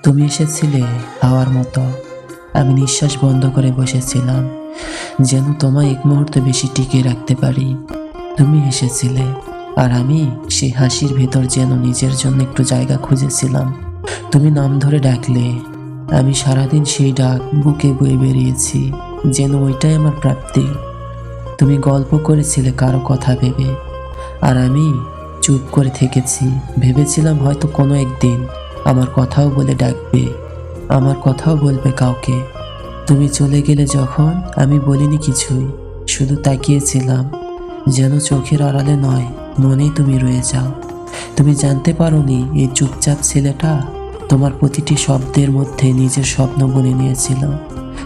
তুমি এসেছিলে হাওয়ার মতো। আমি নিঃশ্বাস বন্ধ করে বসেছিলাম, যেন তোমায় এক মুহূর্ত বেশি টিকিয়ে রাখতে পারি। তুমি এসেছিলে, আর আমি সেই হাসির ভেতর যেন নিজের জন্য একটু জায়গা খুঁজেছিলাম। তুমি নাম ধরে ডাকলে, আমি সারাদিন সেই ডাক বুকে বয়ে বেরিয়েছি, যেন ওইটাই আমার প্রাপ্তি। তুমি গল্প করেছিলে কারো কথা ভেবে, আর আমি চুপ করে থেকেছি। ভেবেছিলাম হয়তো কোনো একদিন আমার কথাও বলে ডাকবে, আমার কথাও বলবে কাউকে। তুমি চলে গেলে যখন, আমি বলিনি কিছুই, শুধু তাকিয়েছিলাম, যেন চোখের আড়ালে নয়, মনেই তুমি রয়ে যাও। তুমি জানতে পারোনি এই চুপচাপ ছেলেটা তোমার প্রতিটি শব্দের মধ্যে নিজের স্বপ্ন বুনে নিয়েছিল।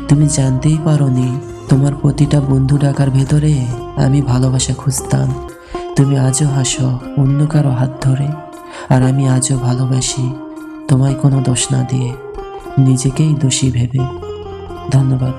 তুমি জানতেই পারোনি তোমার প্রতিটা বন্ধু ডাকার ভেতরে আমি ভালোবাসা খুঁজতাম। তুমি আজও হাসো অন্য কারো হাত ধরে, আর আমি আজও ভালোবাসি তোমায় কোনো দোষ না দিয়ে, নিজেকেই দোষী ভেবে। ধন্যবাদ।